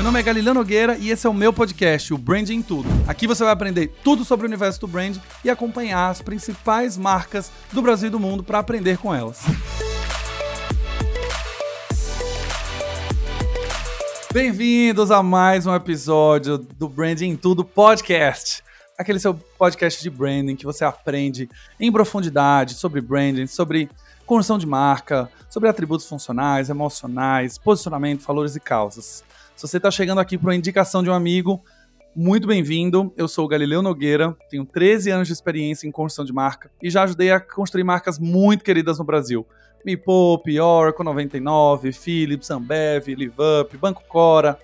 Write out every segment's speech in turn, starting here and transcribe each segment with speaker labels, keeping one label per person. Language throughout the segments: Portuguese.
Speaker 1: nome é Galileu Nogueira e esse é o meu podcast, o Branding em Tudo. Aqui você vai aprender tudo sobre o universo do brand e acompanhar as principais marcas do Brasil e do mundo para aprender com elas. Bem-vindos a mais um episódio do Branding em Tudo podcast. Aquele seu podcast de branding que você aprende em profundidade sobre branding, sobre construção de marca, sobre atributos funcionais, emocionais, posicionamento, valores e causas. Se você está chegando aqui por uma indicação de um amigo, muito bem-vindo. Eu sou o Galileu Nogueira, tenho 13 anos de experiência em construção de marca e já ajudei a construir marcas muito queridas no Brasil. Me Poupe, Oracle 99, Philips, Ambev, LiveUp, Banco Cora.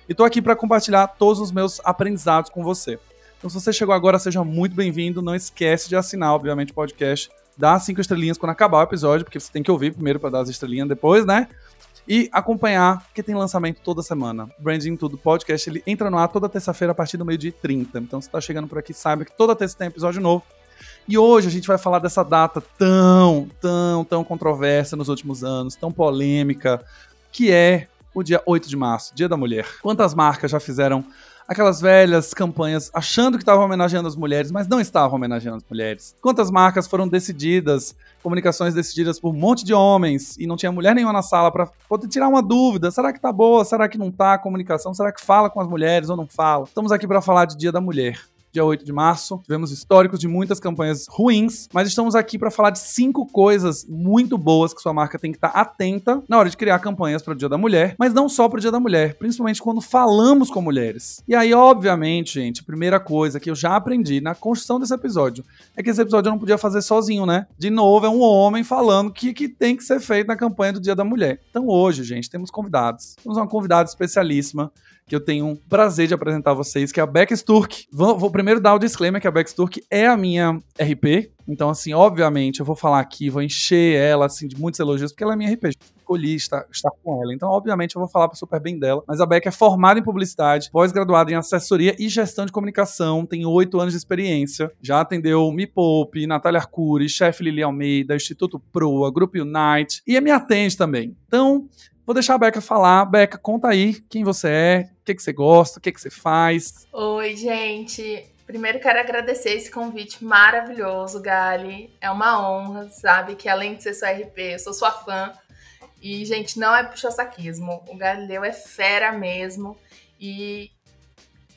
Speaker 1: E estou aqui para compartilhar todos os meus aprendizados com você. Então, se você chegou agora, seja muito bem-vindo. Não esquece de assinar, obviamente, o podcast. Dá 5 estrelinhas quando acabar o episódio, porque você tem que ouvir primeiro para dar as estrelinhas depois, né? E acompanhar, porque tem lançamento toda semana. Branding Tudo Podcast, ele entra no ar toda terça-feira a partir do 12h30. Então, se tá chegando por aqui, saiba que toda terça tem episódio novo. E hoje a gente vai falar dessa data tão controversa nos últimos anos, tão polêmica, que é o dia 8 de março, Dia da Mulher. Quantas marcas já fizeram aquelas velhas campanhas achando que estavam homenageando as mulheres, mas não estavam homenageando as mulheres? Quantas marcas foram decididas, comunicações decididas por um monte de homens e não tinha mulher nenhuma na sala para poder tirar uma dúvida? Será que tá boa? Será que não tá a comunicação? Será que fala com as mulheres ou não fala? Estamos aqui para falar de Dia da Mulher. Dia 8 de março, tivemos históricos de muitas campanhas ruins, mas estamos aqui para falar de 5 coisas muito boas que sua marca tem que estar atenta na hora de criar campanhas para o Dia da Mulher, mas não só para o Dia da Mulher, principalmente quando falamos com mulheres. E aí, obviamente, gente, a primeira coisa que eu já aprendi na construção desse episódio é que esse episódio eu não podia fazer sozinho, né? De novo, é um homem falando o que tem que ser feito na campanha do Dia da Mulher. Então hoje, gente, temos convidados. Temos uma convidada especialíssima que eu tenho um prazer de apresentar a vocês, que é a Becca Sturck. Vou primeiro dar o disclaimer que a Becca Sturck é a minha RP. Então, assim, obviamente, eu vou falar aqui, vou encher ela, assim, de muitos elogios, porque ela é minha RP. Escolhi estar com ela. Então, obviamente, eu vou falar super bem dela. Mas a Becca é formada em publicidade, pós-graduada em assessoria e gestão de comunicação, tem 8 anos de experiência. Já atendeu Me Poupe, Natália Arcuri, Chefe Lili Almeida, Instituto Proa, Grupo Unite. E me atende também. Então, vou deixar a Becca falar. Becca, conta aí quem você é, o que você gosta, o que você faz.
Speaker 2: Oi, gente. Primeiro quero agradecer esse convite maravilhoso, Gali. É uma honra, sabe? Que além de ser sua RP, eu sou sua fã. E, gente, não é puxa-saquismo. O Galileu é fera mesmo. E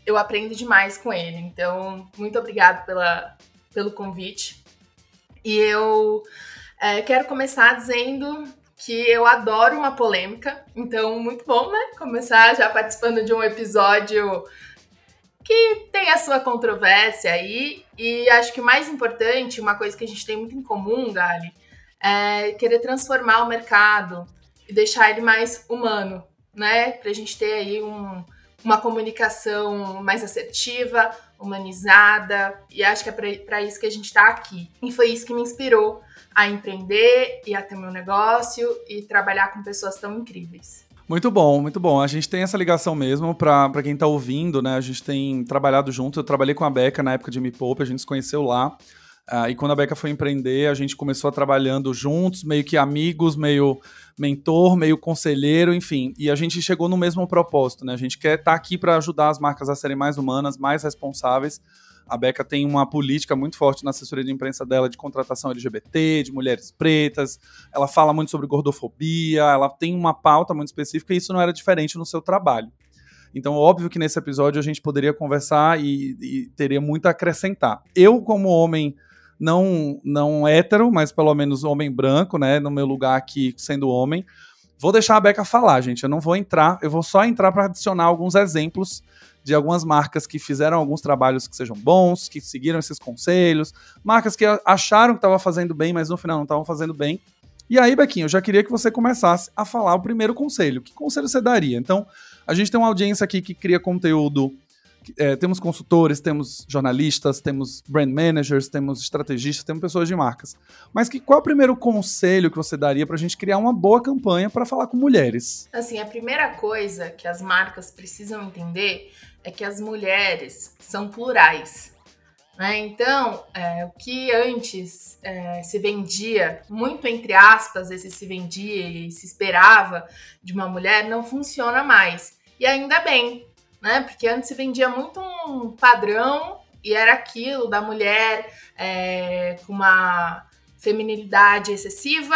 Speaker 2: eu aprendo demais com ele. Então, muito obrigada pelo convite. E eu quero começar dizendo que eu adoro uma polêmica, então muito bom, né? Começar já participando de um episódio que tem a sua controvérsia aí, e acho que o mais importante, uma coisa que a gente tem muito em comum, Gali, é querer transformar o mercado e deixar ele mais humano, né? Pra gente ter aí uma comunicação mais assertiva, humanizada, e acho que é para isso que a gente tá aqui. E foi isso que me inspirou a empreender e a ter meu negócio e trabalhar com pessoas tão incríveis.
Speaker 1: Muito bom, muito bom. A gente tem essa ligação mesmo, pra quem tá ouvindo, né? A gente tem trabalhado junto. Eu trabalhei com a Becca na época de Me Poupe, a gente se conheceu lá. E quando a Becca foi empreender, a gente começou a trabalhando juntos, meio que amigos, meio mentor, meio conselheiro, enfim. E a gente chegou no mesmo propósito, né? A gente quer estar aqui para ajudar as marcas a serem mais humanas, mais responsáveis. A Becca tem uma política muito forte na assessoria de imprensa dela de contratação LGBT, de mulheres pretas. Ela fala muito sobre gordofobia, ela tem uma pauta muito específica e isso não era diferente no seu trabalho. Então, óbvio que nesse episódio a gente poderia conversar e teria muito a acrescentar. Eu, como homem não hétero, mas pelo menos homem branco, né, no meu lugar aqui sendo homem, vou deixar a Becca falar, gente. Eu vou só entrar para adicionar alguns exemplos de algumas marcas que fizeram alguns trabalhos que sejam bons, que seguiram esses conselhos, marcas que acharam que estavam fazendo bem, mas no final não estavam fazendo bem. E aí, Bequinha, eu já queria que você começasse a falar o primeiro conselho. Que conselho você daria? Então, a gente tem uma audiência aqui que cria conteúdo, temos consultores, temos jornalistas, temos brand managers, temos estrategistas, temos pessoas de marcas. Mas qual é o primeiro conselho que você daria para a gente criar uma boa campanha para falar com mulheres?
Speaker 2: Assim, a primeira coisa que as marcas precisam entender é que as mulheres são plurais, né? Então, o que antes se vendia, muito entre aspas, esse se vendia e se esperava de uma mulher, não funciona mais. E ainda bem, né? Porque antes se vendia muito um padrão e era aquilo da mulher com uma feminilidade excessiva,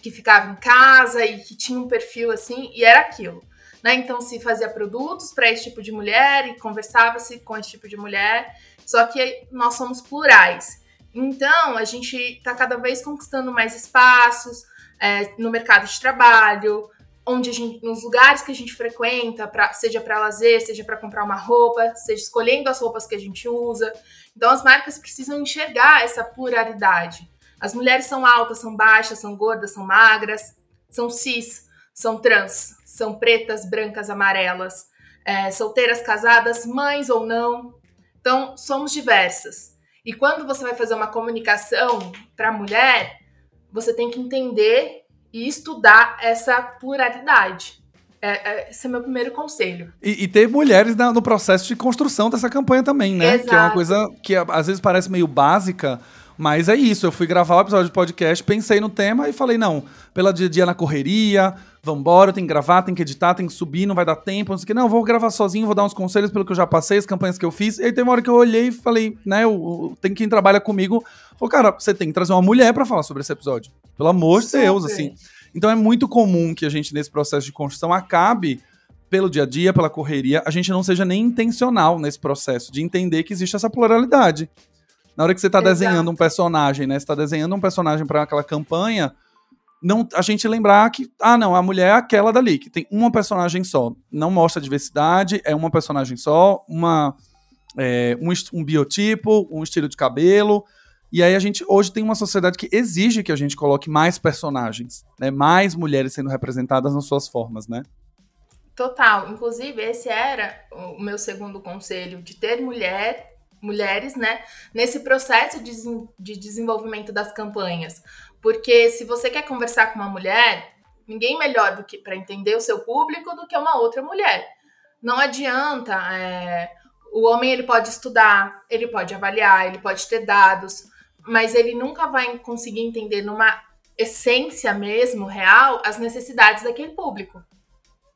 Speaker 2: que ficava em casa e que tinha um perfil assim, e era aquilo. Né? Então se fazia produtos para esse tipo de mulher e conversava-se com esse tipo de mulher, só que nós somos plurais. Então a gente está cada vez conquistando mais espaços no mercado de trabalho, nos lugares que a gente frequenta, seja para lazer, seja para comprar uma roupa, seja escolhendo as roupas que a gente usa. Então as marcas precisam enxergar essa pluralidade. As mulheres são altas, são baixas, são gordas, são magras, são cis, são trans, são pretas, brancas, amarelas, solteiras, casadas, mães ou não. Então, somos diversas. E quando você vai fazer uma comunicação para a mulher, você tem que entender e estudar essa pluralidade. Esse é meu primeiro conselho.
Speaker 1: E ter mulheres no processo de construção dessa campanha também, né?
Speaker 2: Exato.
Speaker 1: Que é uma coisa que às vezes parece meio básica, mas é isso. Eu fui gravar o episódio de podcast, pensei no tema e falei, não, pela dia a dia na correria, vambora, tem que gravar, tem que editar, tem que subir, não vai dar tempo, não sei o que. Não, vou gravar sozinho, vou dar uns conselhos pelo que eu já passei, as campanhas que eu fiz. E aí tem uma hora que eu olhei e falei, né, tem quem trabalha comigo. Falei, cara, você tem que trazer uma mulher pra falar sobre esse episódio. Pelo amor de Deus, assim. Então é muito comum que a gente, nesse processo de construção, acabe, pelo dia a dia, pela correria, a gente não seja nem intencional nesse processo de entender que existe essa pluralidade. Na hora que você tá desenhando um personagem, né? Você tá desenhando um personagem para aquela campanha, a gente lembrar que, não, a mulher é aquela dali, que tem uma personagem só. Não mostra diversidade, é uma personagem só, um biotipo, um estilo de cabelo. E aí a gente hoje tem uma sociedade que exige que a gente coloque mais personagens, né? Mais mulheres sendo representadas nas suas formas, né?
Speaker 2: Total. Inclusive, esse era o meu segundo conselho, de ter mulheres, né, nesse processo de desenvolvimento das campanhas. Porque se você quer conversar com uma mulher, ninguém melhor do que para entender o seu público do que uma outra mulher. Não adianta. O homem ele pode estudar, ele pode avaliar, ele pode ter dados, mas ele nunca vai conseguir entender numa essência mesmo, real, as necessidades daquele público,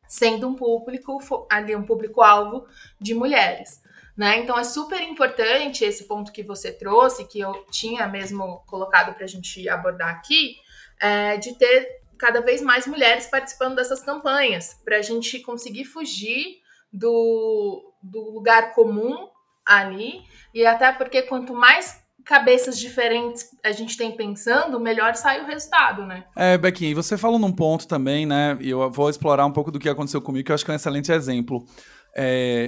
Speaker 2: sendo um público ali, um público-alvo de mulheres, né? Então é super importante esse ponto que você trouxe, que eu tinha mesmo colocado para a gente abordar aqui, de ter cada vez mais mulheres participando dessas campanhas, para a gente conseguir fugir do lugar comum ali, e até porque quanto mais cabeças diferentes a gente tem pensando, melhor sai o resultado, né?
Speaker 1: Bequinha, você falou num ponto também, né, e eu vou explorar um pouco do que aconteceu comigo, que eu acho que é um excelente exemplo.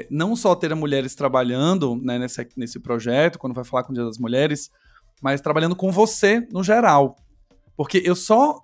Speaker 1: Não só ter mulheres trabalhando, né, nesse projeto, quando vai falar com o Dia das Mulheres, mas trabalhando com você no geral. Porque eu só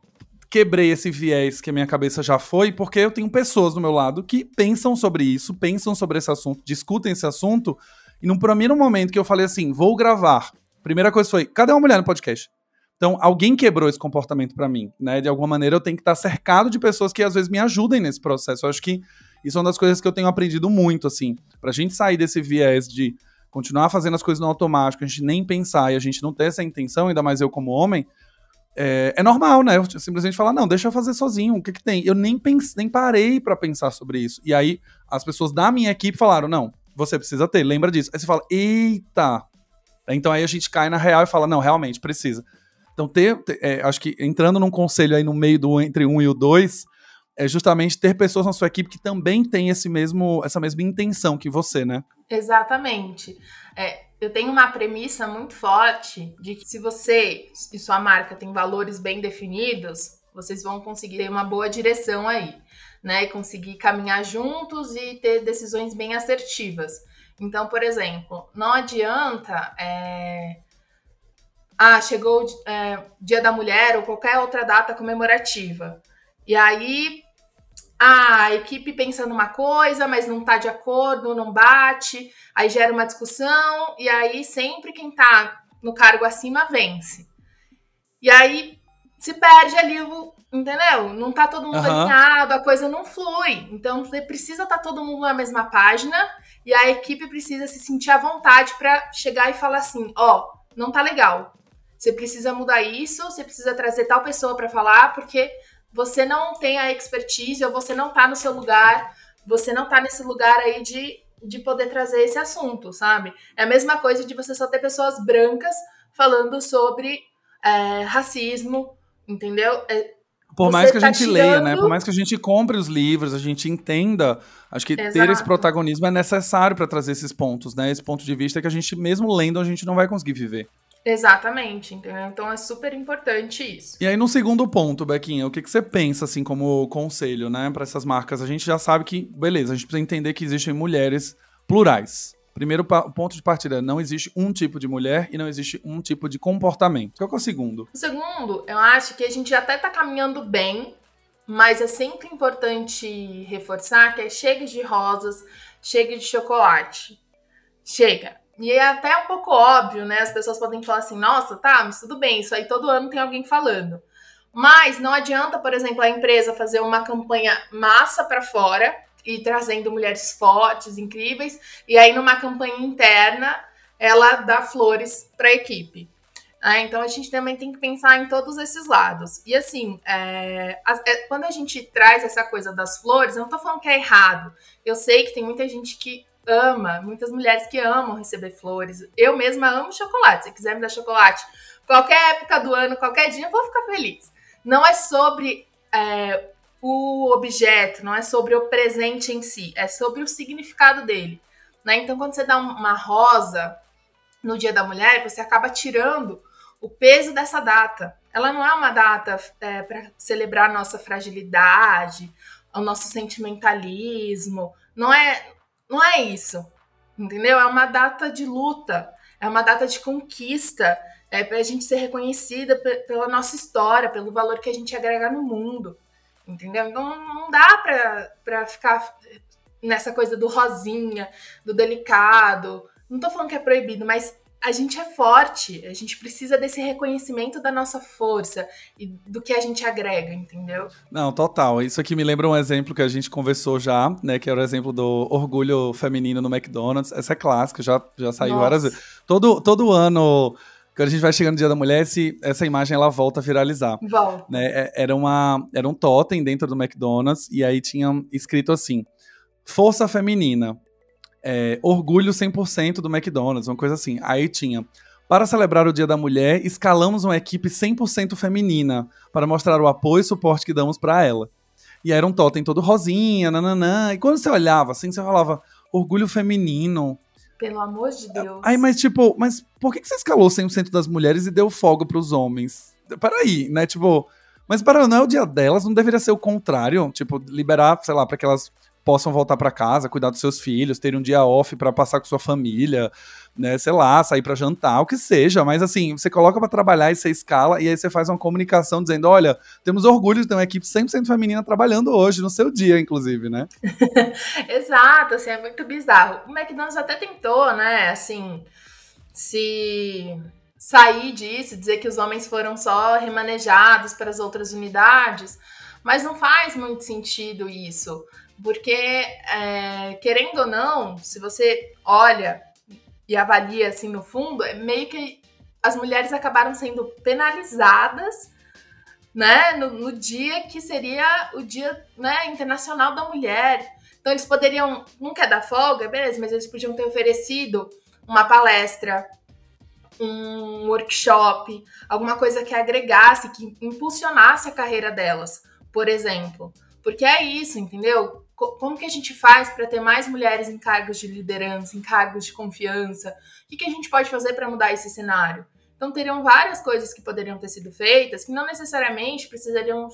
Speaker 1: quebrei esse viés que a minha cabeça já foi, porque eu tenho pessoas do meu lado que pensam sobre isso, pensam sobre esse assunto, discutem esse assunto, e num primeiro momento que eu falei assim, vou gravar, primeira coisa foi, cadê uma mulher no podcast? Então, alguém quebrou esse comportamento pra mim, né? De alguma maneira, eu tenho que estar cercado de pessoas que às vezes me ajudem nesse processo. Eu acho que isso é uma das coisas que eu tenho aprendido muito, assim. Pra gente sair desse viés de continuar fazendo as coisas no automático, a gente nem pensar e a gente não ter essa intenção, ainda mais eu como homem, é normal, né? Eu simplesmente falar, não, deixa eu fazer sozinho, o que que tem? Eu nem parei pra pensar sobre isso. E aí, as pessoas da minha equipe falaram, não, você precisa ter, lembra disso. Aí você fala, eita! Então aí a gente cai na real e fala, não, realmente, precisa. Então acho que entrando num conselho aí no meio entre 1 e o 2, é justamente ter pessoas na sua equipe que também têm essa mesma intenção que você, né?
Speaker 2: Exatamente. Eu tenho uma premissa muito forte de que se você e sua marca têm valores bem definidos, vocês vão conseguir ter uma boa direção aí, né? E conseguir caminhar juntos e ter decisões bem assertivas. Então, por exemplo, não adianta chegou o Dia da Mulher ou qualquer outra data comemorativa. E aí a equipe pensa numa coisa, mas não tá de acordo, não bate, aí gera uma discussão, e aí sempre quem tá no cargo acima vence. E aí se perde ali entendeu? Não tá todo mundo alinhado, a coisa não flui. Então, você precisa estar todo mundo na mesma página e a equipe precisa se sentir à vontade para chegar e falar assim, não tá legal. Você precisa mudar isso, você precisa trazer tal pessoa para falar, porque você não tem a expertise ou você não tá no seu lugar você não tá nesse lugar aí de poder trazer esse assunto, sabe? É a mesma coisa de você só ter pessoas brancas falando sobre racismo, entendeu?
Speaker 1: Por mais
Speaker 2: Você
Speaker 1: que a
Speaker 2: tá
Speaker 1: gente leia, né? Por
Speaker 2: tirando...
Speaker 1: mais que a gente compre os livros, a gente entenda, acho que ter esse
Speaker 2: Exato.
Speaker 1: protagonismo é necessário para trazer esses pontos, né? Esse ponto de vista que a gente, mesmo lendo, a gente não vai conseguir viver.
Speaker 2: Exatamente, entendeu? Então é super importante isso.
Speaker 1: E aí, no segundo ponto, Bequinha, o que você pensa, assim, como conselho, né, para essas marcas? A gente já sabe que, beleza, a gente precisa entender que existem mulheres plurais. Primeiro ponto de partida, não existe um tipo de mulher e não existe um tipo de comportamento. Qual que é o segundo?
Speaker 2: O segundo, eu acho que a gente até tá caminhando bem, mas é sempre importante reforçar que é chega de rosas, chega de chocolate. Chega. E é até um pouco óbvio, né? As pessoas podem falar assim, nossa, tá, mas tudo bem, isso aí todo ano tem alguém falando. Mas não adianta, por exemplo, a empresa fazer uma campanha massa para fora e trazendo mulheres fortes, incríveis, e aí numa campanha interna ela dá flores para a equipe. Então a gente também tem que pensar em todos esses lados. E assim, quando a gente traz essa coisa das flores, eu não tô falando que é errado. Eu sei que tem muita gente que ama, muitas mulheres que amam receber flores. Eu mesma amo chocolate. Se quiser me dar chocolate, qualquer época do ano, qualquer dia, eu vou ficar feliz. Não é sobre o objeto, não é sobre o presente em si, é sobre o significado dele. Né? Então, quando você dá uma rosa no Dia da Mulher, você acaba tirando o peso dessa data. Ela não é uma data para celebrar a nossa fragilidade, o nosso sentimentalismo. Não é isso, entendeu? É uma data de luta, é uma data de conquista, para a gente ser reconhecida pela nossa história, pelo valor que a gente agrega no mundo, entendeu? Então não dá para ficar nessa coisa do rosinha, do delicado. Não tô falando que é proibido, mas a gente é forte, a gente precisa desse reconhecimento da nossa força e do que a gente agrega, entendeu?
Speaker 1: Não, total. Isso aqui me lembra um exemplo que a gente conversou já, né? Que era o exemplo do orgulho feminino no McDonald's. Essa é clássica, já saiu várias vezes. Todo ano, quando a gente vai chegando no Dia da Mulher, essa imagem ela volta a viralizar.
Speaker 2: Volta.
Speaker 1: Né? Era um totem dentro do McDonald's e aí tinha escrito assim, força feminina. Orgulho 100% do McDonald's, uma coisa assim. Aí tinha, para celebrar o Dia da Mulher, escalamos uma equipe 100% feminina para mostrar o apoio e suporte que damos para ela. E aí era um totem todo rosinha, nananã. E quando você olhava assim, você falava, orgulho feminino.
Speaker 2: Pelo amor de Deus.
Speaker 1: Aí, mas por que você escalou 100% das mulheres e deu folga pros homens? Peraí, né? Mas não é o dia delas, não deveria ser o contrário? Liberar, sei lá, para que elas possam voltar para casa, cuidar dos seus filhos, terem um dia off para passar com sua família, né, sei lá, sair para jantar, o que seja, mas assim, você coloca para trabalhar e você escala, e aí você faz uma comunicação dizendo, olha, temos orgulho de ter uma equipe 100% feminina trabalhando hoje, no seu dia, inclusive, né?
Speaker 2: Exato, assim, é muito bizarro. O McDonald's até tentou, né, assim, se sair disso, dizer que os homens foram só remanejados para as outras unidades, mas não faz muito sentido isso. Porque, querendo ou não, se você olha e avalia assim no fundo, é meio que as mulheres acabaram sendo penalizadas, né, no dia que seria o Dia, né, Internacional da Mulher. Então eles poderiam, não quer dar folga, beleza, mas eles podiam ter oferecido uma palestra, um workshop, alguma coisa que agregasse, que impulsionasse a carreira delas, por exemplo. Porque é isso, entendeu? Como que a gente faz para ter mais mulheres em cargos de liderança, em cargos de confiança? O que a gente pode fazer para mudar esse cenário? Então, teriam várias coisas que poderiam ter sido feitas que não necessariamente precisariam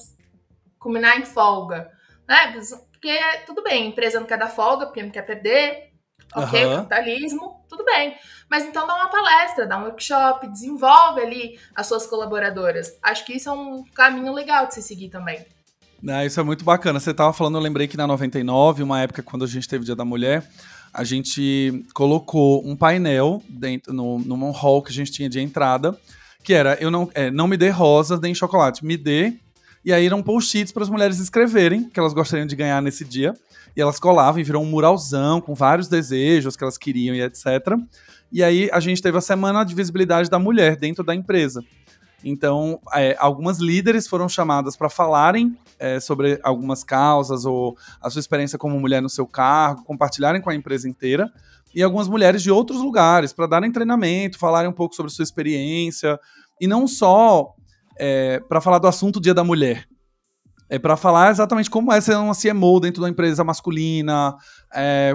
Speaker 2: culminar em folga, né? Porque, tudo bem, a empresa não quer dar folga porque não quer perder, ok, o capitalismo, tudo bem. Mas então dá uma palestra, dá um workshop, desenvolve ali as suas colaboradoras. Acho que isso é um caminho legal de se seguir também.
Speaker 1: Isso é muito bacana. Você estava falando, eu lembrei que na 99, uma época quando a gente teve o Dia da Mulher, a gente colocou um painel dentro num hall que a gente tinha de entrada, que era, não me dê rosas nem chocolate, me dê. E aí eram post-its para as mulheres escreverem que elas gostariam de ganhar nesse dia. E elas colavam e virou um muralzão com vários desejos que elas queriam e etc. E aí a gente teve a Semana de Visibilidade da Mulher dentro da empresa. Então, algumas líderes foram chamadas para falarem sobre algumas causas ou a sua experiência como mulher no seu cargo, compartilharem com a empresa inteira. E algumas mulheres de outros lugares para darem treinamento, falarem um pouco sobre sua experiência. E não só para falar do assunto Dia da Mulher. É para falar exatamente como é ser uma CMO dentro da empresa masculina,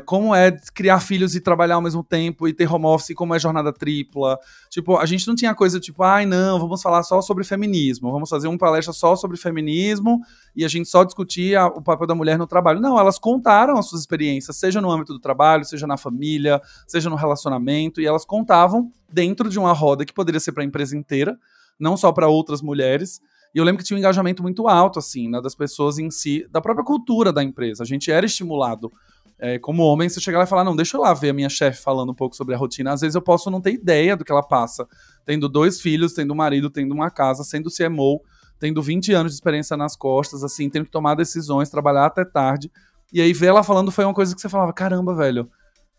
Speaker 1: como é criar filhos e trabalhar ao mesmo tempo e ter home office, como é jornada tripla. Tipo, a gente não tinha coisa tipo, não, vamos falar só sobre feminismo, vamos fazer uma palestra só sobre feminismo e a gente só discutia o papel da mulher no trabalho. Não, elas contaram as suas experiências, seja no âmbito do trabalho, seja na família, seja no relacionamento, e elas contavam dentro de uma roda que poderia ser para a empresa inteira, não só para outras mulheres. E eu lembro que tinha um engajamento muito alto, assim, né, das pessoas em si, da própria cultura da empresa. A gente era estimulado. Como homem, você chegar lá e falar, não, deixa eu lá ver a minha chefe falando um pouco sobre a rotina. Às vezes eu posso não ter ideia do que ela passa. Tendo 2 filhos, tendo um marido, tendo uma casa, sendo CMO, tendo 20 anos de experiência nas costas, assim, tendo que tomar decisões, trabalhar até tarde. E aí ver ela falando foi uma coisa que você falava, caramba, velho,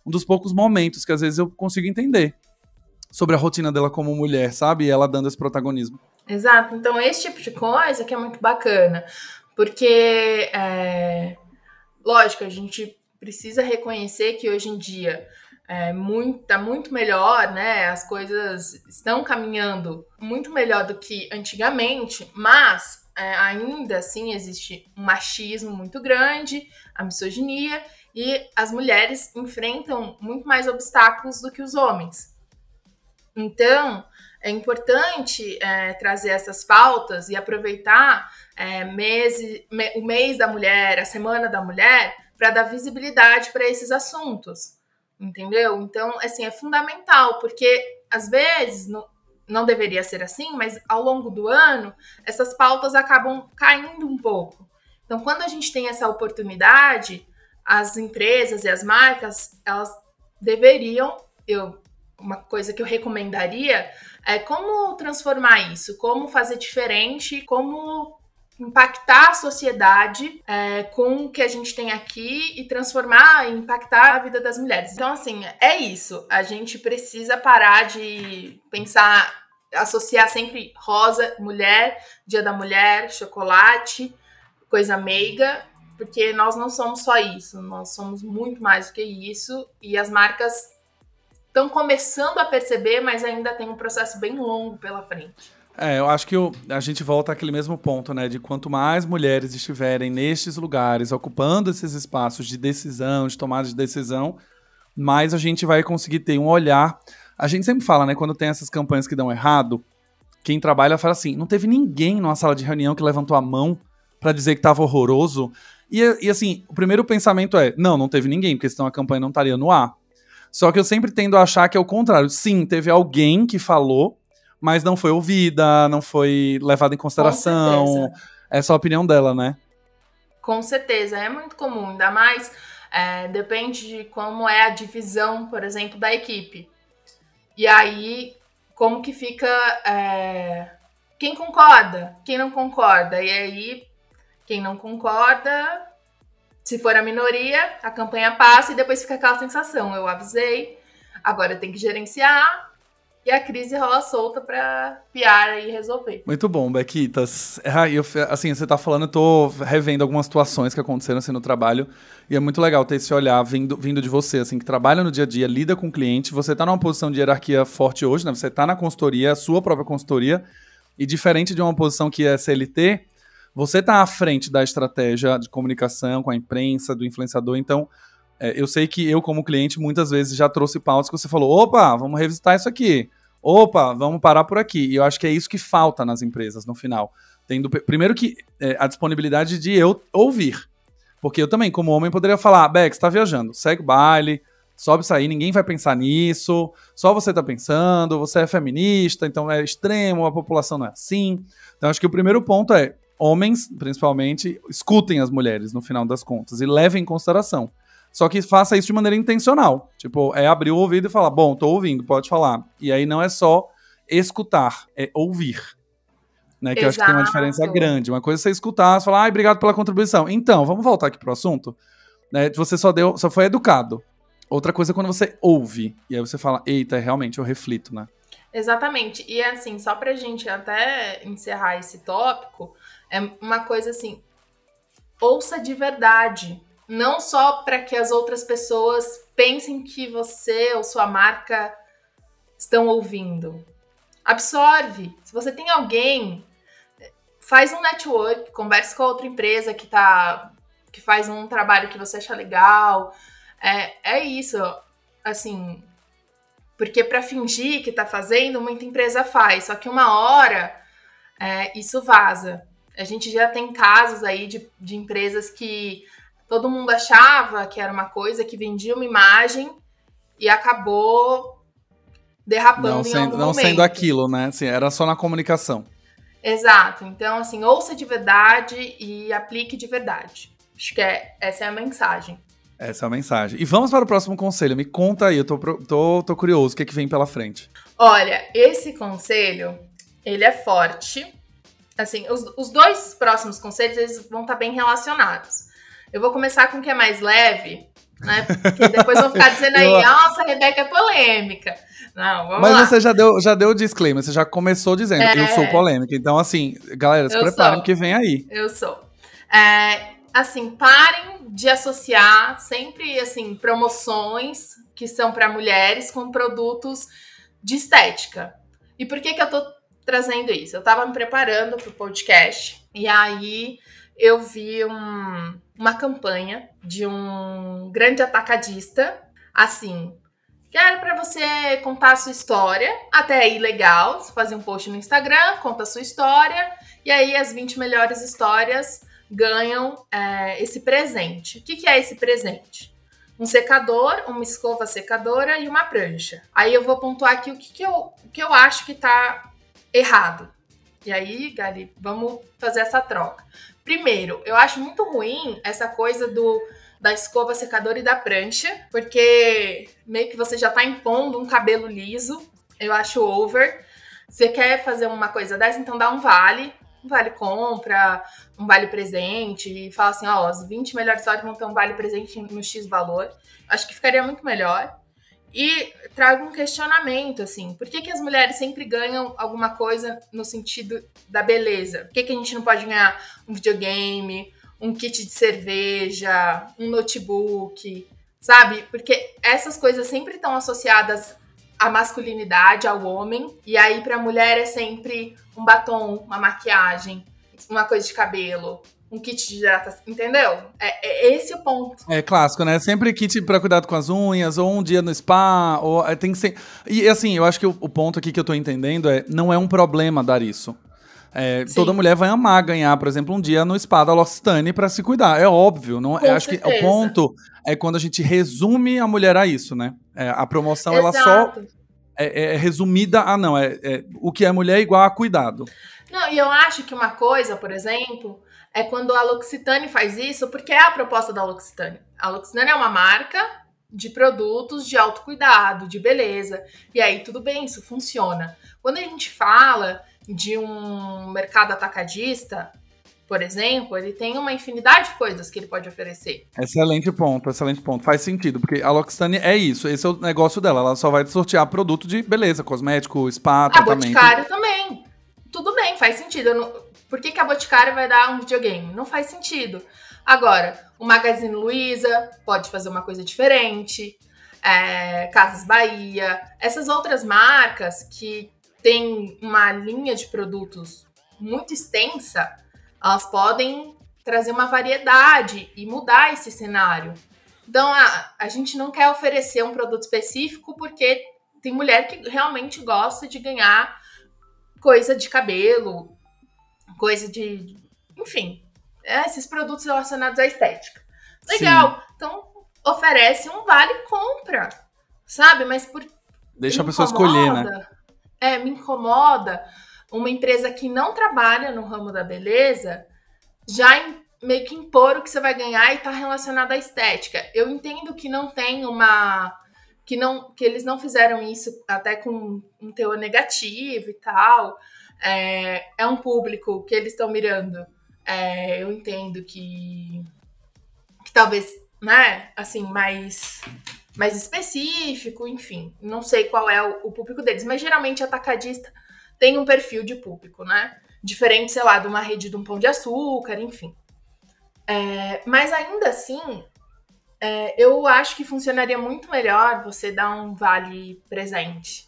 Speaker 1: um dos poucos momentos que às vezes eu consigo entender sobre a rotina dela como mulher, sabe? E ela dando esse protagonismo.
Speaker 2: Exato. Então, esse tipo de coisa que é muito bacana. Porque, lógico, a gente precisa reconhecer que hoje em dia tá muito melhor, né? As coisas estão caminhando muito melhor do que antigamente, mas ainda assim existe um machismo muito grande, a misoginia, e as mulheres enfrentam muito mais obstáculos do que os homens. Então, é importante trazer essas pautas e aproveitar o mês da mulher, a semana da mulher, para dar visibilidade para esses assuntos, entendeu? Então, assim, é fundamental, porque às vezes não deveria ser assim, mas ao longo do ano, essas pautas acabam caindo um pouco. Então, quando a gente tem essa oportunidade, as empresas e as marcas, elas deveriam, uma coisa que eu recomendaria é como transformar isso, como fazer diferente, como impactar a sociedade com o que a gente tem aqui e transformar e impactar a vida das mulheres. Então, assim, é isso. A gente precisa parar de pensar, associar sempre rosa, mulher, Dia da Mulher, chocolate, coisa meiga, porque nós não somos só isso, nós somos muito mais do que isso, e as marcas estão começando a perceber, mas ainda tem um processo bem longo pela frente.
Speaker 1: Eu acho que a gente volta àquele mesmo ponto, né? De quanto mais mulheres estiverem nestes lugares, ocupando esses espaços de decisão, de tomada de decisão, mais a gente vai conseguir ter um olhar. A gente sempre fala, né? Quando tem essas campanhas que dão errado, quem trabalha fala assim, não teve ninguém numa sala de reunião que levantou a mão pra dizer que tava horroroso. E assim, o primeiro pensamento não teve ninguém, porque senão a campanha não estaria no ar. Só que eu sempre tendo a achar que é o contrário. Sim, teve alguém que falou, mas não foi ouvida, não foi levada em consideração. Essa é a opinião dela, né?
Speaker 2: Com certeza, é muito comum. Ainda mais, depende de como é a divisão, por exemplo, da equipe. E aí, como que fica... quem concorda? Quem não concorda? E aí, quem não concorda... Se for a minoria, a campanha passa e depois fica aquela sensação. Eu avisei, agora eu tenho que gerenciar e a crise rola solta pra piar e resolver.
Speaker 1: Muito bom, Bequitas. Assim, você tá falando, eu tô revendo algumas situações que aconteceram assim no trabalho e é muito legal ter esse olhar vindo de você, assim, que trabalha no dia a dia, lida com o cliente, você tá numa posição de hierarquia forte hoje, né? Você tá na consultoria, a sua própria consultoria, e diferente de uma posição que é CLT, você está à frente da estratégia de comunicação com a imprensa, do influenciador. Então, eu sei que eu, como cliente, muitas vezes já trouxe pautas que você falou, opa, vamos revisitar isso aqui. Opa, vamos parar por aqui. E eu acho que é isso que falta nas empresas, no final. Primeiro que a disponibilidade de eu ouvir. Porque eu também, como homem, poderia falar, Beck, você tá viajando, segue o baile, sobe isso aí, ninguém vai pensar nisso, só você tá pensando, você é feminista, então é extremo, a população não é assim. Então, acho que o primeiro ponto é, homens, principalmente, escutem as mulheres, no final das contas, e levem em consideração. Só que faça isso de maneira intencional. Tipo, abrir o ouvido e falar, bom, tô ouvindo, pode falar. E aí não é só escutar, é ouvir. Né? Que eu acho que tem uma diferença grande. Uma coisa é você escutar, você falar, obrigado pela contribuição. Então, vamos voltar aqui pro assunto. Né? Você só foi educado. Outra coisa é quando você ouve. E aí você fala, eita, realmente, eu reflito, né?
Speaker 2: Exatamente. E assim, só pra gente até encerrar esse tópico, é uma coisa assim, ouça de verdade. Não só para que as outras pessoas pensem que você ou sua marca estão ouvindo. Absorve. Se você tem alguém, faz um network, converse com a outra empresa que faz um trabalho que você acha legal. É isso. Assim, porque para fingir que tá fazendo, muita empresa faz. Só que uma hora isso vaza. A gente já tem casos aí de empresas que todo mundo achava que era uma coisa, que vendia uma imagem e acabou derrapando em algum
Speaker 1: Não sendo
Speaker 2: momento.
Speaker 1: aquilo, né? Assim, era só na comunicação.
Speaker 2: Exato. Então, assim, ouça de verdade e aplique de verdade. Acho que essa é a mensagem.
Speaker 1: Essa é a mensagem. E vamos para o próximo conselho. Me conta aí, eu tô curioso, o que vem pela frente?
Speaker 2: Olha, esse conselho, ele é forte. Assim, os dois próximos conselhos, eles vão estar bem relacionados. Eu vou começar com o que é mais leve, né? Porque depois vão ficar dizendo aí, nossa, a Rebeca é polêmica. Não, vamos lá.
Speaker 1: Mas você já deu o disclaimer, você já começou dizendo, eu sou polêmica. Então, assim, galera, se preparem porque vem aí.
Speaker 2: Eu sou. Assim, parem de associar sempre, assim, promoções que são para mulheres com produtos de estética. E por que eu tô trazendo isso? Eu tava me preparando pro podcast e aí eu vi uma campanha de um grande atacadista, assim, que era para você contar a sua história, até aí legal, você fazia um post no Instagram, conta a sua história, e aí as 20 melhores histórias ganham esse presente. O que é esse presente? Um secador, uma escova secadora e uma prancha. Aí eu vou pontuar aqui o que eu acho que tá errado. E aí, Gali, vamos fazer essa troca. Primeiro, eu acho muito ruim essa coisa da escova secadora e da prancha, porque meio que você já tá impondo um cabelo liso. Eu acho over. Você quer fazer uma coisa dessa, então dá um vale compra, um vale presente, e fala assim, ó, as 20 melhores histórias vão ter um vale presente no X valor. Acho que ficaria muito melhor. E trago um questionamento, assim, por que as mulheres sempre ganham alguma coisa no sentido da beleza? Por que a gente não pode ganhar um videogame, um kit de cerveja, um notebook, sabe? Porque essas coisas sempre estão associadas à masculinidade, ao homem, e aí pra mulher é sempre um batom, uma maquiagem, uma coisa de cabelo, um kit de hidratação, entendeu? É esse o ponto.
Speaker 1: É clássico, né? Sempre kit pra cuidado com as unhas, ou um dia no spa, ou tem que ser... E assim, eu acho que o ponto aqui que eu tô entendendo não é um problema dar isso. Toda mulher vai amar ganhar, por exemplo, um dia no spa da L'Occitane pra se cuidar. É óbvio. Não, acho que o ponto é quando a gente resume a mulher a isso, né? A promoção, ela só é resumida a não. O que é mulher é igual a cuidado.
Speaker 2: Não, e eu acho que uma coisa, por exemplo, é quando a L'Occitane faz isso, porque é a proposta da L'Occitane. A L'Occitane é uma marca de produtos de autocuidado, de beleza. E aí, tudo bem, isso funciona. Quando a gente fala de um mercado atacadista, por exemplo, ele tem uma infinidade de coisas que ele pode oferecer.
Speaker 1: Excelente ponto. Faz sentido, porque a L'Occitane é isso, esse é o negócio dela. Ela só vai sortear produto de beleza, cosmético, spa, tratamento.
Speaker 2: A Boticário também. Tudo bem, faz sentido. Por que a Boticário vai dar um videogame? Não faz sentido. Agora, o Magazine Luiza pode fazer uma coisa diferente. Casas Bahia. Essas outras marcas que têm uma linha de produtos muito extensa, elas podem trazer uma variedade e mudar esse cenário. Então, a gente não quer oferecer um produto específico porque tem mulher que realmente gosta de ganhar coisa de cabelo, coisa de... Enfim, esses produtos relacionados à estética. Legal. Sim. Então, oferece um vale-compra, sabe? Mas
Speaker 1: deixa a pessoa escolher, né?
Speaker 2: Me incomoda uma empresa que não trabalha no ramo da beleza já meio que impor o que você vai ganhar e tá relacionado à estética. Eu entendo que não tem uma... Que eles não fizeram isso até com um teor negativo e tal. É um público que eles estão mirando. Eu entendo que talvez, né, assim, mais mais específico, enfim. Não sei qual é o público deles, mas geralmente atacadista tem um perfil de público, né? Diferente, sei lá, de uma rede de um Pão de Açúcar, enfim. Mas ainda assim, eu acho que funcionaria muito melhor você dar um vale presente,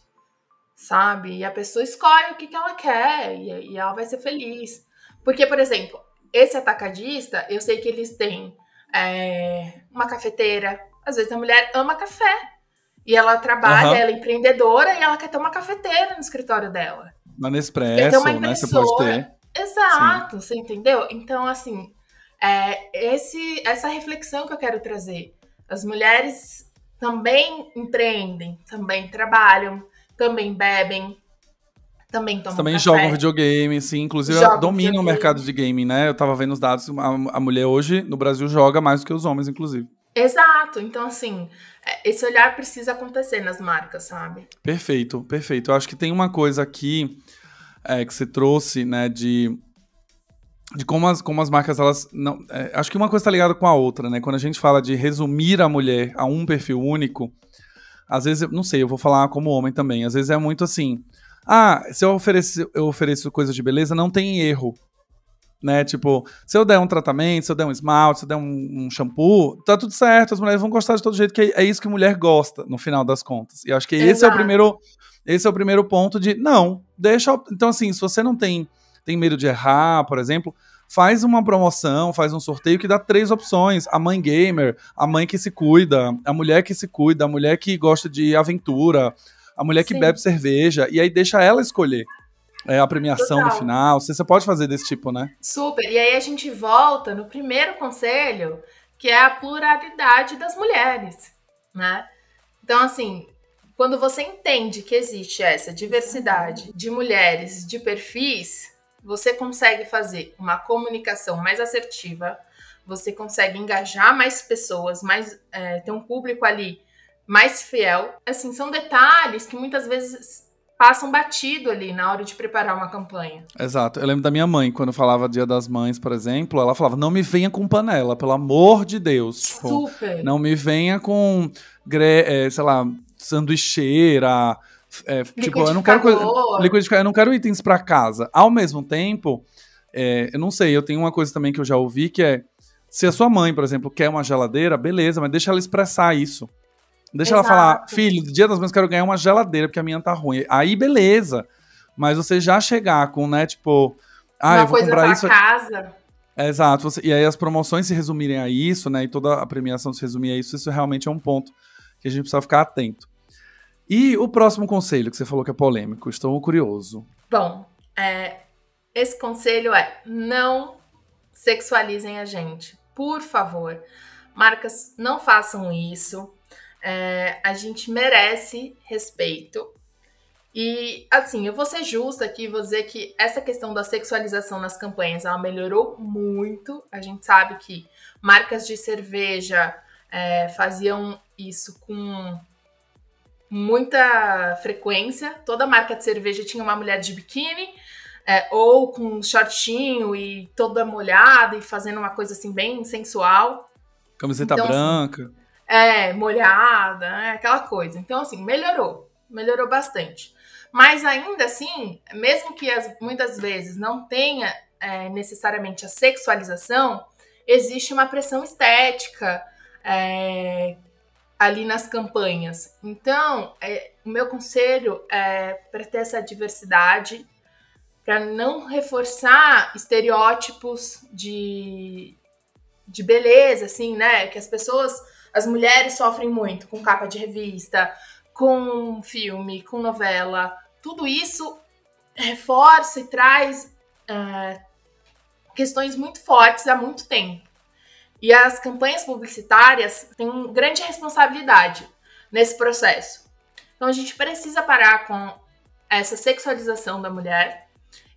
Speaker 2: sabe? E a pessoa escolhe o que ela quer e ela vai ser feliz. Porque, por exemplo, esse atacadista, eu sei que eles têm uma cafeteira. Às vezes a mulher ama café. E ela trabalha, ela é empreendedora e ela quer ter uma cafeteira no escritório dela.
Speaker 1: Na
Speaker 2: Quer ter uma
Speaker 1: Nespresso, né? Você pode
Speaker 2: impressora.
Speaker 1: ter.
Speaker 2: Exato,
Speaker 1: Sim.
Speaker 2: você entendeu? Então, assim, essa reflexão que eu quero trazer. As mulheres também empreendem, também trabalham, também bebem, também
Speaker 1: Eles
Speaker 2: tomam
Speaker 1: também jogam
Speaker 2: café,
Speaker 1: videogame, sim. Inclusive,
Speaker 2: jogam
Speaker 1: dominam o mercado
Speaker 2: videogame.
Speaker 1: de gaming, né? Eu tava vendo os dados. A mulher hoje, no Brasil, joga mais do que os homens, inclusive.
Speaker 2: Exato. Então, assim, esse olhar precisa acontecer nas marcas, sabe?
Speaker 1: Perfeito, perfeito. Eu acho que tem uma coisa aqui que você trouxe, né, de como as marcas, elas não... acho que uma coisa tá ligada com a outra, né? Quando a gente fala de resumir a mulher a um perfil único, às vezes, não sei, eu vou falar como homem também, às vezes é muito assim, se eu ofereço coisa de beleza, não tem erro, né? Tipo, se eu der um tratamento, se eu der um esmalte, se eu der um shampoo, tá tudo certo, as mulheres vão gostar de todo jeito, que é isso que mulher gosta, no final das contas. E eu acho que
Speaker 2: Exato.
Speaker 1: esse é o primeiro ponto de, não, deixa... Então, assim, se você não tem medo de errar, por exemplo, faz uma promoção, faz um sorteio que dá 3 opções. A mãe gamer, a mãe que se cuida, a mulher que se cuida, a mulher que gosta de aventura, a mulher que
Speaker 2: Sim,
Speaker 1: bebe cerveja, e aí deixa ela escolher a premiação no
Speaker 2: total.
Speaker 1: final. Você pode fazer desse tipo, né?
Speaker 2: Super. E aí a gente volta no primeiro conselho, que é a pluralidade das mulheres, né? Então, assim, quando você entende que existe essa diversidade de mulheres, de perfis, você consegue fazer uma comunicação mais assertiva, você consegue engajar mais pessoas, ter um público ali mais fiel. Assim, são detalhes que muitas vezes passam batido ali na hora de preparar uma campanha.
Speaker 1: Exato. Eu lembro da minha mãe, quando falava Dia das Mães, por exemplo, ela falava, não me venha com panela, pelo amor de Deus. Tipo,
Speaker 2: Super.
Speaker 1: não me venha com, sei lá, sanduicheira. Tipo, eu não quero
Speaker 2: Liquidificador.
Speaker 1: liquidificar, eu não quero itens pra casa. Ao mesmo tempo, eu não sei, eu tenho uma coisa também que eu já ouvi, que é, se a sua mãe, por exemplo, quer uma geladeira, beleza, mas deixa ela expressar isso. Deixa ela falar,
Speaker 2: Exato.
Speaker 1: filho, Dia das Mães eu quero ganhar uma geladeira, porque a minha tá ruim. Aí, beleza. Mas você já chegar com, né, tipo, eu
Speaker 2: Uma
Speaker 1: vou
Speaker 2: coisa
Speaker 1: comprar
Speaker 2: para
Speaker 1: isso.
Speaker 2: casa.
Speaker 1: Exato. E aí as promoções se resumirem a isso, né, e toda a premiação se resumir a isso realmente é um ponto que a gente precisa ficar atento. E o próximo conselho, que você falou que é polêmico, estou curioso.
Speaker 2: Bom, esse conselho é: não sexualizem a gente. Por favor. Marcas, não façam isso. A gente merece respeito. E, assim, eu vou ser justa aqui e vou dizer que essa questão da sexualização nas campanhas, ela melhorou muito. A gente sabe que marcas de cerveja faziam isso com muita frequência. Toda marca de cerveja tinha uma mulher de biquíni, ou com um shortinho e toda molhada e fazendo uma coisa assim bem sensual.
Speaker 1: Camiseta
Speaker 2: Então, assim,
Speaker 1: branca.
Speaker 2: molhada, aquela coisa. Então, assim, melhorou bastante. Mas ainda assim, mesmo que muitas vezes não tenha necessariamente a sexualização, existe uma pressão estética ali nas campanhas. Então, o meu conselho é para ter essa diversidade, para não reforçar estereótipos de beleza, assim, né? Que as mulheres sofrem muito com capa de revista, com filme, com novela. Tudo isso reforça e traz questões muito fortes há muito tempo. E as campanhas publicitárias têm grande responsabilidade nesse processo. Então a gente precisa parar com essa sexualização da mulher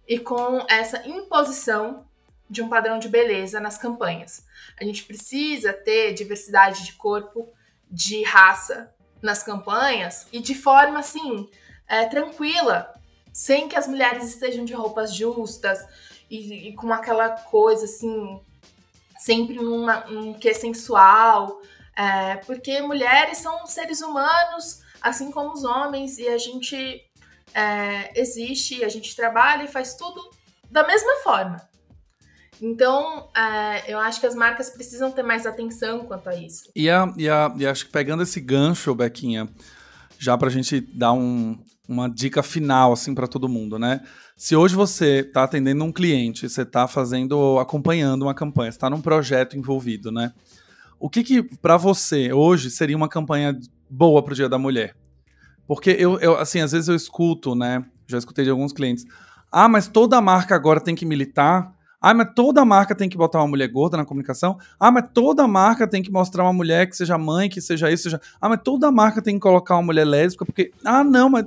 Speaker 2: e com essa imposição de um padrão de beleza nas campanhas. A gente precisa ter diversidade de corpo, de raça nas campanhas e de forma, assim, tranquila, sem que as mulheres estejam de roupas justas e com aquela coisa, assim, sempre num que é sensual. Porque mulheres são seres humanos, assim como os homens, e a gente existe, a gente trabalha e faz tudo da mesma forma. Então, eu acho que as marcas precisam ter mais atenção quanto a isso.
Speaker 1: E acho que pegando esse gancho, Bequinha, já pra gente dar uma dica final, assim, pra todo mundo, né? Se hoje você tá atendendo um cliente, você tá acompanhando uma campanha, você tá num projeto envolvido, né? O que pra você, hoje, seria uma campanha boa pro Dia da Mulher? Porque assim, às vezes eu escuto, né? Já escutei de alguns clientes. Mas toda marca agora tem que militar? Mas toda marca tem que botar uma mulher gorda na comunicação? Mas toda marca tem que mostrar uma mulher que seja mãe, que seja isso, seja... mas toda marca tem que colocar uma mulher lésbica, porque... não, mas...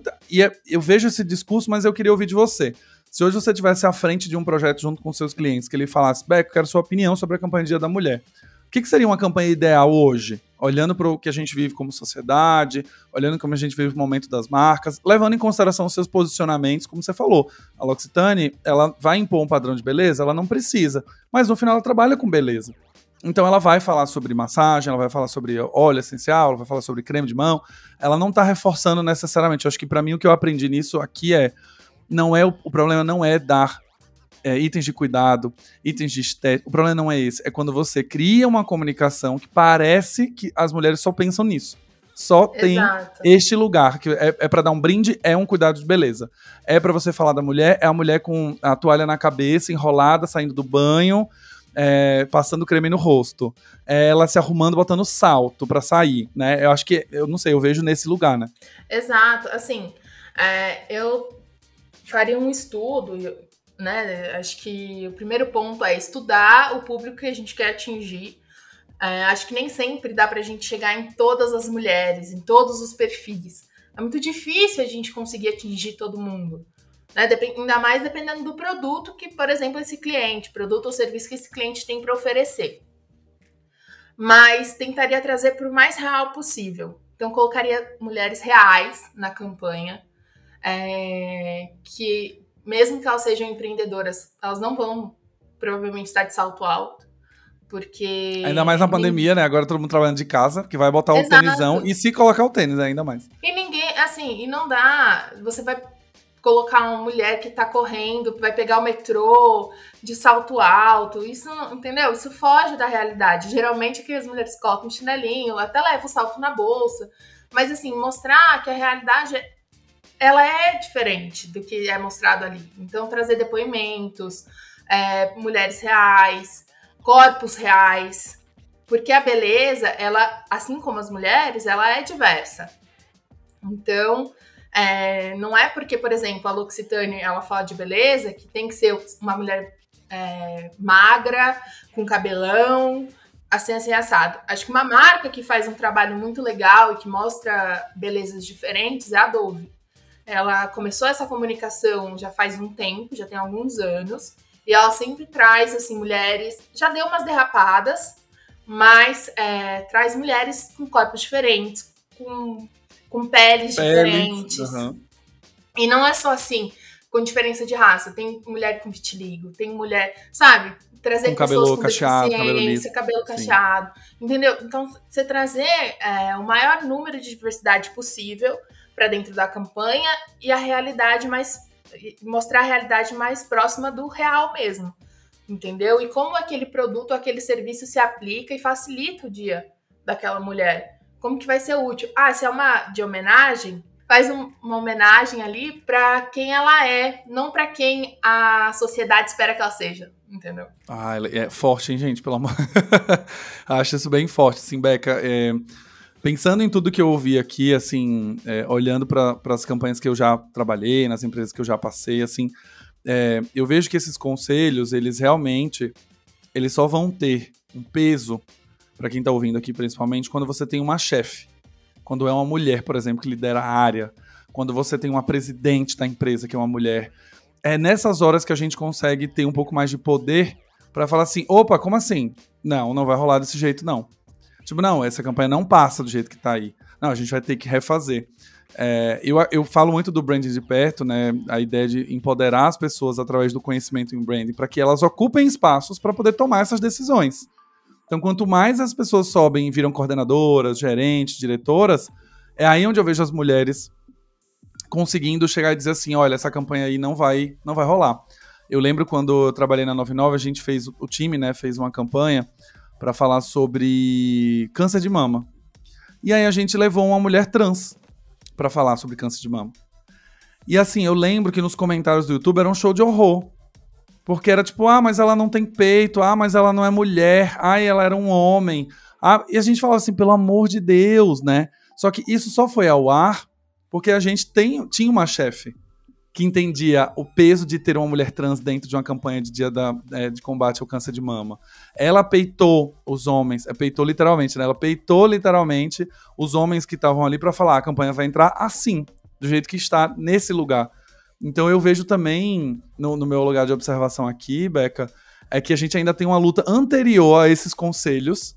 Speaker 1: eu vejo esse discurso, mas eu queria ouvir de você. Se hoje você estivesse à frente de um projeto junto com seus clientes, que ele falasse, Beck, eu quero sua opinião sobre a campanha Dia da Mulher. O que seria uma campanha ideal hoje? Olhando para o que a gente vive como sociedade, olhando como a gente vive o momento das marcas, levando em consideração os seus posicionamentos, como você falou. A L'Occitane, ela vai impor um padrão de beleza? Ela não precisa, mas no final ela trabalha com beleza. Então ela vai falar sobre massagem, ela vai falar sobre óleo essencial, ela vai falar sobre creme de mão, ela não está reforçando necessariamente. Eu acho que para mim o que eu aprendi nisso aqui o problema não é dar itens de cuidado, itens de estética. O problema não é esse. É quando você cria uma comunicação que parece que as mulheres só pensam nisso. Só tem este lugar, que é pra dar um brinde, é um cuidado de beleza. É pra você falar da mulher, é a mulher com a toalha na cabeça, enrolada, saindo do banho, passando creme no rosto. Ela se arrumando, botando salto pra sair, né? Eu acho que, eu não sei, eu vejo nesse lugar, né?
Speaker 2: Exato. Assim, eu faria um estudo, né? Acho que o primeiro ponto é estudar o público que a gente quer atingir. Acho que nem sempre dá pra gente chegar em todas as mulheres, em todos os perfis. É muito difícil a gente conseguir atingir todo mundo, né? Ainda mais dependendo do produto que, por exemplo, produto ou serviço que esse cliente tem para oferecer. Mas tentaria trazer para o mais real possível. Então, colocaria mulheres reais na campanha, que mesmo que elas sejam empreendedoras, elas não vão provavelmente estar de salto alto, porque...
Speaker 1: Ainda mais na pandemia, né? Agora todo mundo trabalhando de casa, que vai botar o tênisão, e se colocar o tênis, ainda mais.
Speaker 2: E ninguém, assim, e não dá, você vai colocar uma mulher que tá correndo, que vai pegar o metrô de salto alto, isso, entendeu? Isso foge da realidade. Geralmente, que as mulheres colocam um chinelinho, até levam o salto na bolsa, mas, assim, mostrar que a realidade ela é diferente do que é mostrado ali. Então, trazer depoimentos, mulheres reais, corpos reais, porque a beleza, ela, assim como as mulheres, ela é diversa. Então, não é porque, por exemplo, a L'Occitane, ela fala de beleza, que tem que ser uma mulher magra, com cabelão, assim, assado. Acho que uma marca que faz um trabalho muito legal e que mostra belezas diferentes é a Dove. Ela começou essa comunicação já faz um tempo, já tem alguns anos, e ela sempre traz, assim, mulheres... Já deu umas derrapadas, mas traz mulheres com corpos diferentes, com peles diferentes.
Speaker 1: Uhum.
Speaker 2: E não é só assim, com diferença de raça. Tem mulher com vitiligo, tem mulher, sabe? Trazer
Speaker 1: com
Speaker 2: pessoas com
Speaker 1: cacheado,
Speaker 2: deficiência, cabelo cacheado, entendeu? Então, você trazer o maior número de diversidade possível para dentro da campanha e mostrar a realidade mais próxima do real mesmo, entendeu? E como aquele produto, aquele serviço se aplica e facilita o dia daquela mulher. Como que vai ser útil? Se é uma de homenagem, faz uma homenagem ali para quem ela é, não para quem a sociedade espera que ela seja, entendeu?
Speaker 1: É forte, hein, gente? Pelo amor. Acho isso bem forte, assim, Beca. Pensando em tudo que eu ouvi aqui, assim, olhando para as campanhas que eu já trabalhei, nas empresas que eu já passei, assim, eu vejo que esses conselhos, eles só vão ter um peso, para quem está ouvindo aqui principalmente, quando você tem uma chefe, quando é uma mulher, por exemplo, que lidera a área, quando você tem uma presidente da empresa que é uma mulher. É nessas horas que a gente consegue ter um pouco mais de poder para falar assim, opa, como assim? Não vai rolar desse jeito, não. Tipo, não, essa campanha não passa do jeito que tá aí. Não, a gente vai ter que refazer. Eu falo muito do branding de perto, né? A ideia de empoderar as pessoas através do conhecimento em branding para que elas ocupem espaços para poder tomar essas decisões. Então, quanto mais as pessoas sobem e viram coordenadoras, gerentes, diretoras, é aí onde eu vejo as mulheres conseguindo chegar e dizer assim, olha, essa campanha aí não vai rolar. Eu lembro quando eu trabalhei na 99, a gente fez, o time, né, fez uma campanha para falar sobre câncer de mama. E aí a gente levou uma mulher trans para falar sobre câncer de mama. E assim, eu lembro que nos comentários do YouTube era um show de horror. Porque era tipo, mas ela não tem peito, mas ela não é mulher, ela era um homem. E a gente falava assim, pelo amor de Deus, né? Só que isso só foi ao ar porque a gente tinha uma chefe que entendia o peso de ter uma mulher trans dentro de uma campanha de de combate ao câncer de mama. Ela peitou os homens, peitou literalmente, né? Ela peitou literalmente os homens que estavam ali para falar, a campanha vai entrar assim, do jeito que está nesse lugar. Então eu vejo também, no meu lugar de observação aqui, Becca, é que a gente ainda tem uma luta anterior a esses conselhos,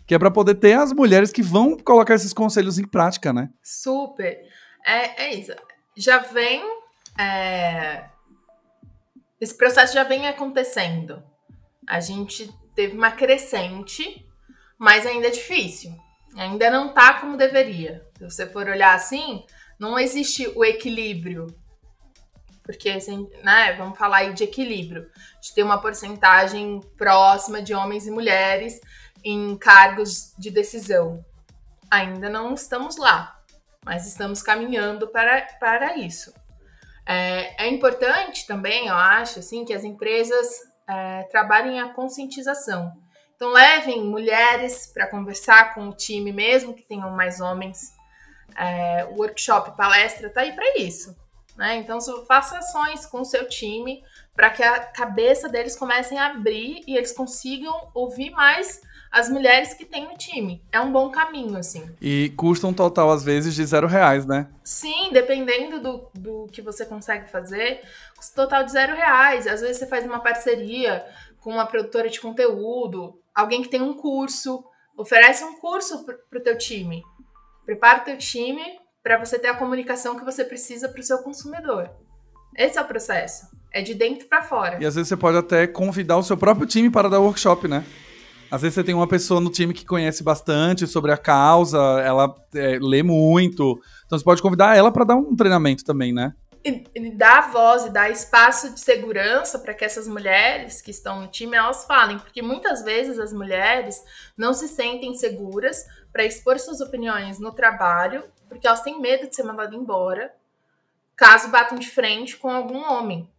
Speaker 1: que é para poder ter as mulheres que vão colocar esses conselhos em prática, né?
Speaker 2: Super. É isso. Já vem... Esse processo já vem acontecendo. A gente teve uma crescente, mas ainda é difícil. Ainda não tá como deveria. Se você for olhar assim, não existe o equilíbrio. Porque, assim, né, vamos falar aí de equilíbrio. De ter uma porcentagem próxima de homens e mulheres em cargos de decisão. Ainda não estamos lá, mas estamos caminhando para isso. É importante também, eu acho, assim, que as empresas trabalhem a conscientização. Então, levem mulheres para conversar com o time, mesmo que tenham mais homens. O workshop, palestra, está aí para isso. Né? Então, faça ações com o seu time para que a cabeça deles comecem a abrir e eles consigam ouvir mais as mulheres que tem no time. É um bom caminho, assim.
Speaker 1: E custa um total, às vezes, de R$0, né?
Speaker 2: Sim, dependendo do que você consegue fazer, custa um total de R$0. Às vezes você faz uma parceria com uma produtora de conteúdo, alguém que tem um curso, oferece um curso pro teu time. Prepara o teu time para você ter a comunicação que você precisa para o seu consumidor. Esse é o processo. É de dentro para fora.
Speaker 1: E às vezes você pode até convidar o seu próprio time para dar workshop, né? Às vezes você tem uma pessoa no time que conhece bastante sobre a causa, ela lê muito. Então você pode convidar ela para dar um treinamento também, né?
Speaker 2: E dar voz e dar espaço de segurança para que essas mulheres que estão no time, elas falem. Porque muitas vezes as mulheres não se sentem seguras para expor suas opiniões no trabalho, porque elas têm medo de ser mandadas embora, caso batam de frente com algum homem.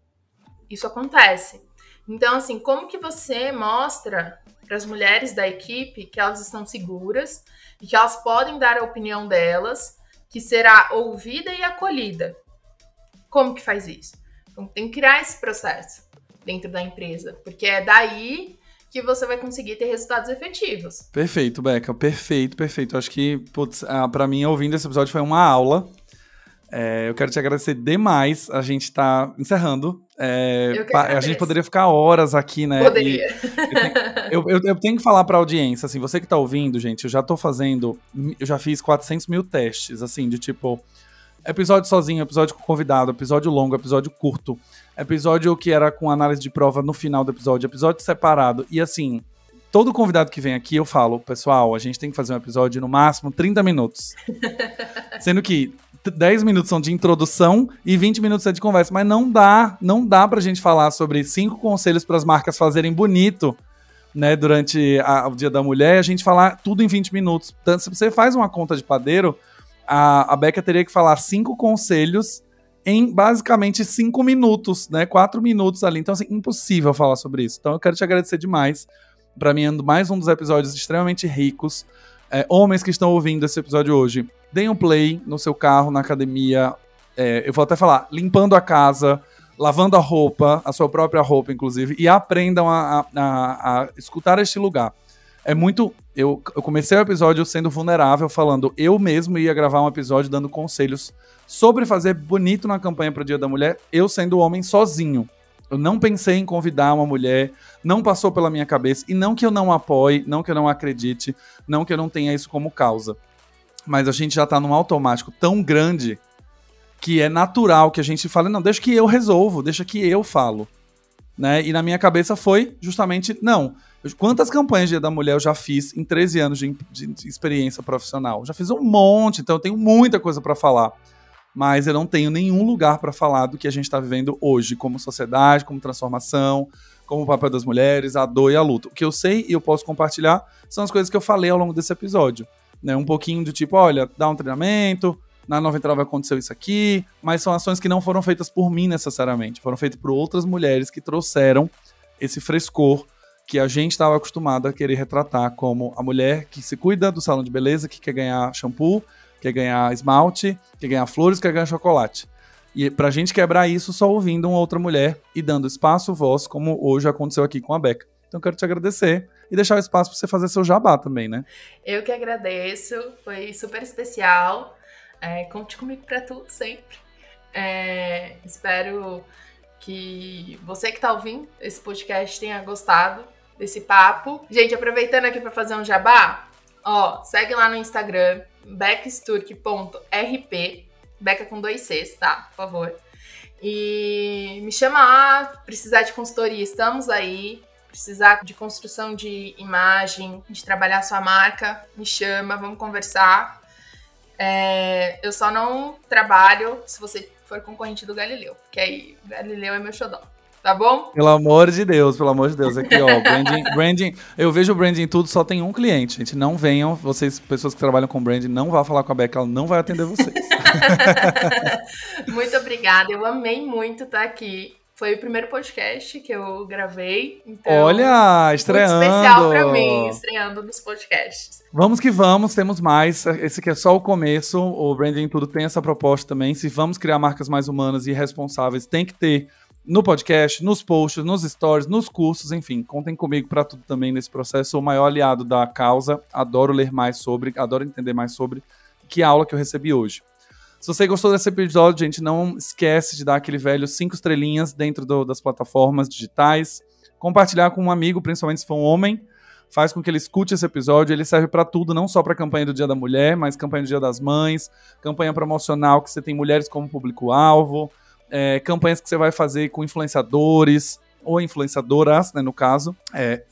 Speaker 2: Isso acontece. Então, assim, como que você mostra para as mulheres da equipe que elas estão seguras e que elas podem dar a opinião delas, que será ouvida e acolhida? Como que faz isso? Então, tem que criar esse processo dentro da empresa, porque é daí que você vai conseguir ter resultados efetivos.
Speaker 1: Perfeito, Becca. Perfeito. Acho que, putz, pra mim, ouvindo esse episódio foi uma aula. Eu quero te agradecer demais. A gente tá encerrando. A gente poderia ficar horas aqui, né?
Speaker 2: Poderia.
Speaker 1: Eu tenho que falar pra audiência, assim, você que tá ouvindo, gente, eu já fiz 400 mil testes, assim, de tipo, episódio sozinho, episódio com convidado, episódio longo, episódio curto, episódio que era com análise de prova no final do episódio separado. E assim, todo convidado que vem aqui eu falo, pessoal, a gente tem que fazer um episódio no máximo 30 minutos. Sendo que 10 minutos são de introdução e 20 minutos é de conversa. Mas não dá pra gente falar sobre 5 conselhos para as marcas fazerem bonito, né, durante o Dia da Mulher, a gente falar tudo em 20 minutos. Então, se você faz uma conta de padeiro, a Becca teria que falar 5 conselhos em basicamente 5 minutos, né? 4 minutos ali. Então, assim, impossível falar sobre isso. Então, eu quero te agradecer demais. Pra mim, mais um dos episódios extremamente ricos. Homens que estão ouvindo esse episódio hoje, deem um play no seu carro, na academia. Eu vou até falar, limpando a casa, lavando a roupa, a sua própria roupa, inclusive, e aprendam a escutar este lugar. Eu comecei o episódio sendo vulnerável, falando eu mesmo ia gravar um episódio dando conselhos sobre fazer bonito na campanha para o Dia da Mulher, eu sendo homem sozinho. Eu não pensei em convidar uma mulher, não passou pela minha cabeça, e não que eu não apoie, não que eu não acredite, não que eu não tenha isso como causa. Mas a gente já tá num automático tão grande que é natural que a gente fale, não, deixa que eu resolvo, deixa que eu falo. né? E na minha cabeça foi justamente, não. Quantas campanhas de Dia da Mulher eu já fiz em 13 anos de experiência profissional? Já fiz um monte, então eu tenho muita coisa para falar. Mas eu não tenho nenhum lugar para falar do que a gente está vivendo hoje, como sociedade, como transformação, como o papel das mulheres, a dor e a luta. O que eu sei e eu posso compartilhar são as coisas que eu falei ao longo desse episódio. Né? Um pouquinho de tipo, olha, dá um treinamento, na 99 aconteceu isso aqui, mas são ações que não foram feitas por mim necessariamente, foram feitas por outras mulheres que trouxeram esse frescor que a gente estava acostumado a querer retratar como a mulher que se cuida do salão de beleza, que quer ganhar shampoo, quer ganhar esmalte, quer ganhar flores, quer ganhar chocolate. E pra gente quebrar isso só ouvindo uma outra mulher e dando espaço, voz, como hoje aconteceu aqui com a Becca. Então eu quero te agradecer e deixar o espaço pra você fazer seu jabá também, né?
Speaker 2: Eu que agradeço, foi super especial. Conte comigo pra tudo sempre. Espero que você que tá ouvindo esse podcast tenha gostado desse papo. Gente, aproveitando aqui pra fazer um jabá, segue lá no Instagram, becksturk.rp, Becca com 2 Cs, tá? Por favor. E me chama lá, precisar de consultoria, estamos aí. Precisar de construção de imagem, de trabalhar sua marca, me chama, vamos conversar. Eu só não trabalho se você for concorrente do Galileu, porque aí o Galileu é meu xodó. Tá bom?
Speaker 1: Pelo amor de Deus. Aqui, ó, branding. Eu vejo o branding tudo, só tem um cliente, gente. Não venham, vocês, pessoas que trabalham com branding, não vá falar com a Becca, ela não vai atender vocês.
Speaker 2: Muito obrigada, eu amei muito estar aqui. Foi o primeiro podcast que eu gravei, então...
Speaker 1: Olha, estreando!
Speaker 2: Muito especial pra mim, estreando nos podcasts.
Speaker 1: Vamos que vamos, temos mais. Esse aqui é só o começo, o Branding Tudo tem essa proposta também. Se vamos criar marcas mais humanas e responsáveis, tem que ter no podcast, nos posts, nos stories, nos cursos, enfim. Contem comigo pra tudo também nesse processo. Sou o maior aliado da causa, adoro ler mais sobre, adoro entender mais sobre. Que aula que eu recebi hoje. Se você gostou desse episódio, gente, não esquece de dar aquele velho 5 estrelinhas dentro das plataformas digitais. Compartilhar com um amigo, principalmente se for um homem. Faz com que ele escute esse episódio. Ele serve para tudo, não só para a campanha do Dia da Mulher, mas campanha do Dia das Mães, campanha promocional que você tem mulheres como público-alvo, campanhas que você vai fazer com influenciadores ou influenciadoras, né, no caso.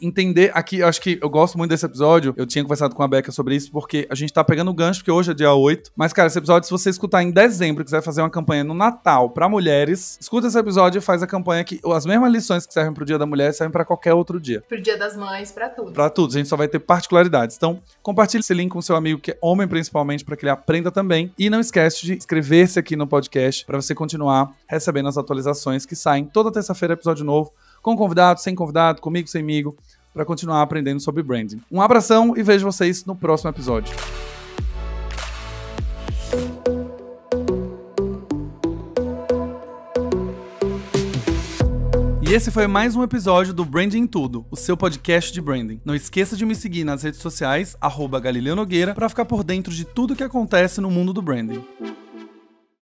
Speaker 1: Entender aqui, acho que eu gosto muito desse episódio, eu tinha conversado com a Becca sobre isso, porque a gente tá pegando o gancho, porque hoje é dia 8, mas, cara, esse episódio, se você escutar em dezembro e quiser fazer uma campanha no Natal pra mulheres, escuta esse episódio e faz a campanha que as mesmas lições que servem pro Dia da Mulher servem pra qualquer outro dia.
Speaker 2: Pro Dia das Mães, pra tudo.
Speaker 1: Pra tudo, a gente só vai ter particularidades. Então, compartilhe esse link com seu amigo que é homem, principalmente, pra que ele aprenda também. E não esquece de inscrever-se aqui no podcast pra você continuar recebendo as atualizações que saem toda terça-feira, episódio novo, com convidado, sem convidado, comigo, semigo, para continuar aprendendo sobre branding. Um abração e vejo vocês no próximo episódio. E esse foi mais um episódio do Branding Tudo, o seu podcast de branding. Não esqueça de me seguir nas redes sociais, @Galileu Nogueira, para ficar por dentro de tudo que acontece no mundo do branding.